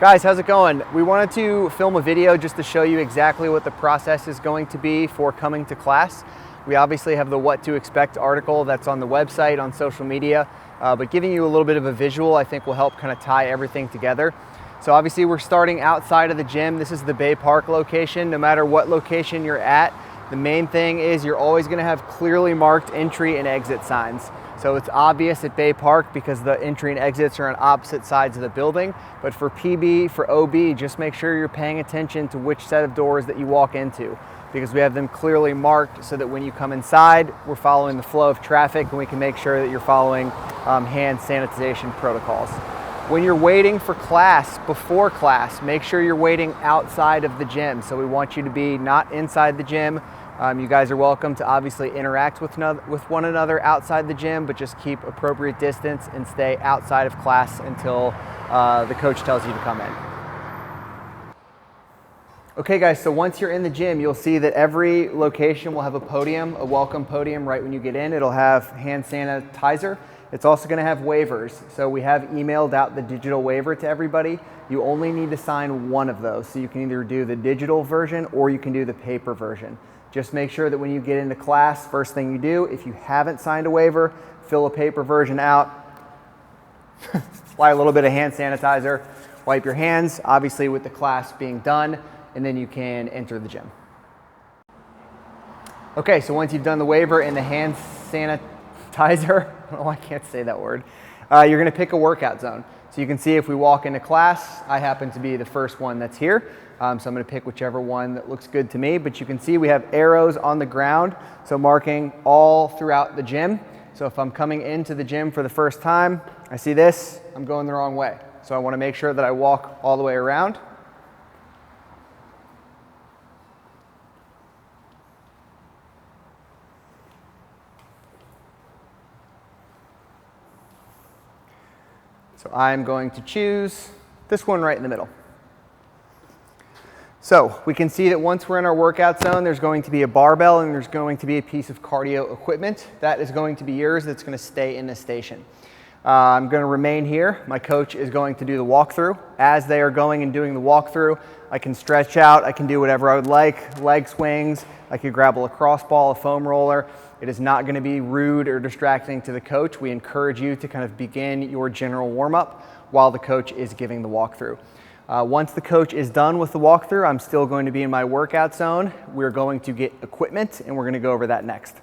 Guys, how's it going? We wanted to film a video just to show you exactly what the process is going to be for coming to class. We obviously have the What to Expect article that's on the website, on social media, but giving you a little bit of a visual I think will help kind of tie everything together. So obviously we're starting outside of the gym. This is the Bay Park location. No matter what location you're at, the main thing is you're always going to have clearly marked entry and exit signs. So it's obvious at Bay Park because the entry and exits are on opposite sides of the building. But for PB, for OB, just make sure you're paying attention to which set of doors that you walk into, because we have them clearly marked so that when you come inside, we're following the flow of traffic and we can make sure that you're following hand sanitization protocols. When you're waiting for class, before class, make sure you're waiting outside of the gym. So we want you to be not inside the gym. You guys are welcome to obviously interact with one another outside the gym, but just keep appropriate distance and stay outside of class until the coach tells you to come in. Okay guys, so once you're in the gym, you'll see that every location will have a podium, a welcome podium right when you get in. It'll have hand sanitizer. It's also going to have waivers. So we have emailed out the digital waiver to everybody. You only need to sign one of those. So you can either do the digital version or you can do the paper version. Just make sure that when you get into class, first thing you do, if you haven't signed a waiver, fill a paper version out, apply a little bit of hand sanitizer, wipe your hands, obviously with the class being done, and then you can enter the gym. Okay, so once you've done the waiver and the hand sanitizer, oh, I can't say that word, you're gonna pick a workout zone. So you can see if we walk into class, I happen to be the first one that's here. So I'm going to pick whichever one that looks good to me, but you can see we have arrows on the ground, so marking all throughout the gym. So if I'm coming into the gym for the first time, I see this, I'm going the wrong way. So I want to make sure that I walk all the way around. So I'm going to choose this one right in the middle. So we can see that once we're in our workout zone, there's going to be a barbell and there's going to be a piece of cardio equipment. That is going to be yours. That's going to stay in the station. I'm going to remain here. My coach is going to do the walkthrough. As they are going and doing the walkthrough, I can stretch out. I can do whatever I would like. Leg swings. I could grab a lacrosse ball, a foam roller. It is not going to be rude or distracting to the coach. We encourage you to kind of begin your general warm-up while the coach is giving the walkthrough. Once the coach is done with the walkthrough, I'm still going to be in my workout zone. We're going to get equipment and we're going to go over that next.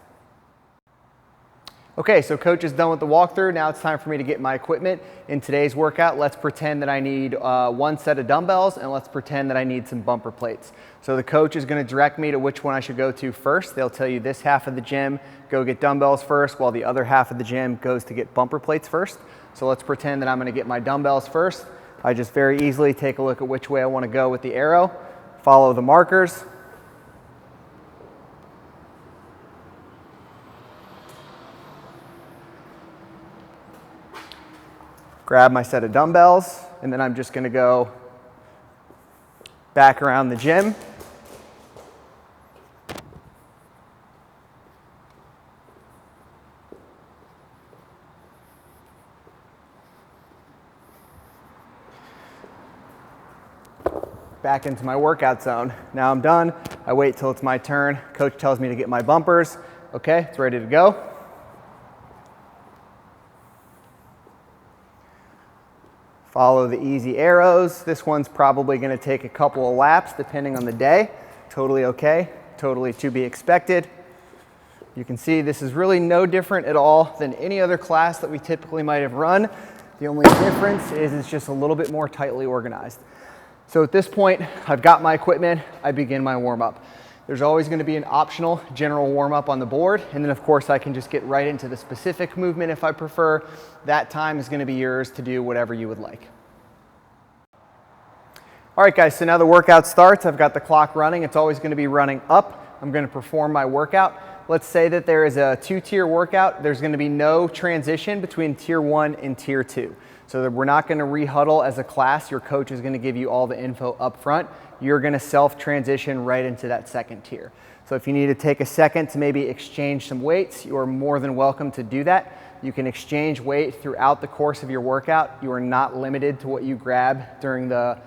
Okay, so coach is done with the walkthrough. Now it's time for me to get my equipment. In today's workout, let's pretend that I need one set of dumbbells and let's pretend that I need some bumper plates. So the coach is going to direct me to which one I should go to first. They'll tell you this half of the gym, go get dumbbells first, while the other half of the gym goes to get bumper plates first. So let's pretend that I'm going to get my dumbbells first. I just very easily take a look at which way I want to go with the arrow, follow the markers. Grab my set of dumbbells, and then I'm just going to go back around the gym. Back into my workout zone. Now I'm done. I wait till it's my turn. Coach tells me to get my bumpers. Okay, it's ready to go. Follow the easy arrows. This one's probably going to take a couple of laps depending on the day. Totally okay, totally to be expected. You can see this is really no different at all than any other class that we typically might have run. The only difference is it's just a little bit more tightly organized. So at this point, I've got my equipment, I begin my warm-up. There's always going to be an optional general warm-up on the board, and then of course I can just get right into the specific movement if I prefer. That time is going to be yours to do whatever you would like. All right guys, so now the workout starts. I've got the clock running. It's always going to be running up. I'm going to perform my workout. Let's say that there is a two-tier workout. There's going to be no transition between tier 1 and tier 2. So that we're not going to re-huddle as a class. Your coach is going to give you all the info up front. You're going to self-transition right into that second tier. So if you need to take a second to maybe exchange some weights, you are more than welcome to do that. You can exchange weight throughout the course of your workout. You are not limited to what you grab during the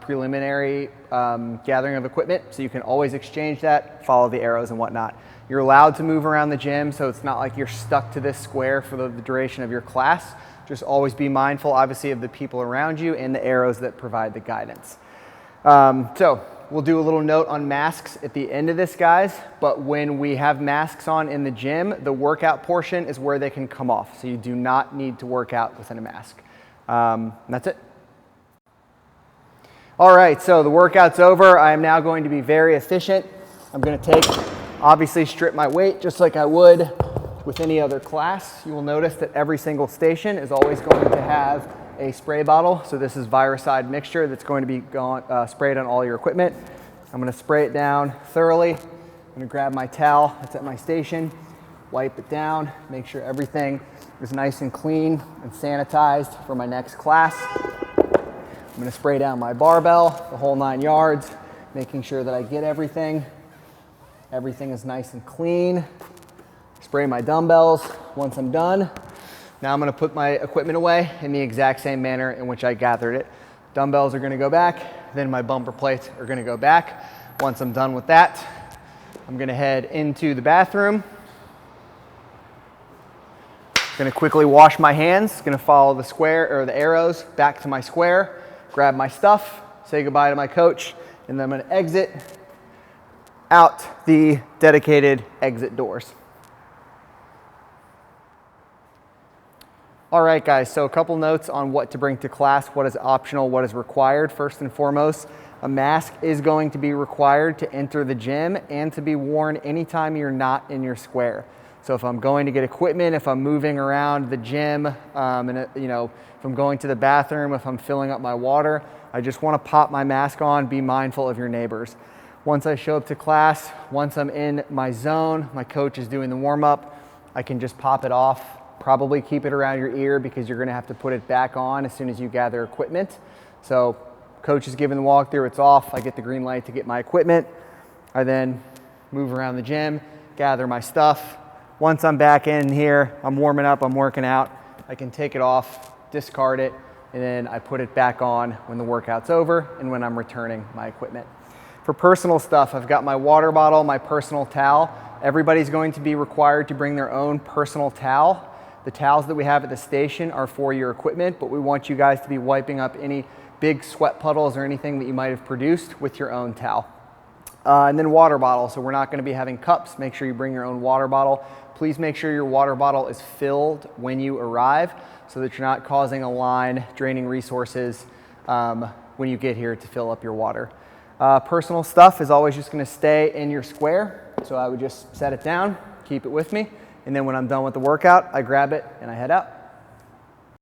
preliminary gathering of equipment, so you can always exchange that, follow the arrows and whatnot. You're allowed to move around the gym, so it's not like you're stuck to this square for the duration of your class. Just always be mindful, obviously, of the people around you and the arrows that provide the guidance. So we'll do a little note on masks at the end of this, guys, but when we have masks on in the gym, the workout portion is where they can come off, so you do not need to work out within a mask. That's it. All right, so the workout's over. I am now going to be very efficient. I'm going to obviously strip my weight just like I would with any other class. You will notice that every single station is always going to have a spray bottle. So this is viricide mixture that's going to be sprayed on all your equipment. I'm going to spray it down thoroughly. I'm going to grab my towel that's at my station, wipe it down, make sure everything is nice and clean and sanitized for my next class. I'm going to spray down my barbell, the whole 9 yards, making sure that I get everything. Everything is nice and clean. Spray my dumbbells once I'm done. Now I'm going to put my equipment away in the exact same manner in which I gathered it. Dumbbells are going to go back, then my bumper plates are going to go back. Once I'm done with that, I'm going to head into the bathroom. Going to quickly wash my hands. Going to follow the square or the arrows back to my square, grab my stuff, say goodbye to my coach, and then I'm going to exit out the dedicated exit doors. All right, guys, so a couple notes on what to bring to class, what is optional, what is required. First and foremost, a mask is going to be required to enter the gym and to be worn anytime you're not in your square. So if I'm going to get equipment, if I'm moving around the gym, if I'm going to the bathroom, if I'm filling up my water, I just want to pop my mask on, be mindful of your neighbors. Once I show up to class, once I'm in my zone, my coach is doing the warm-up, I can just pop it off, probably keep it around your ear because you're gonna have to put it back on as soon as you gather equipment. So coach is giving the walkthrough, it's off, I get the green light to get my equipment. I then move around the gym, gather my stuff. Once I'm back in here, I'm warming up, I'm working out, I can take it off, discard it, and then I put it back on when the workout's over and when I'm returning my equipment. For personal stuff, I've got my water bottle, my personal towel. Everybody's going to be required to bring their own personal towel. The towels that we have at the station are for your equipment, but we want you guys to be wiping up any big sweat puddles or anything that you might have produced with your own towel. And then water bottle, so we're not going to be having cups. Make sure you bring your own water bottle. Please make sure your water bottle is filled when you arrive so that you're not causing a line, draining resources when you get here to fill up your water. Personal stuff is always just going to stay in your square, so I would just set it down, keep it with me, and then when I'm done with the workout, I grab it and I head out.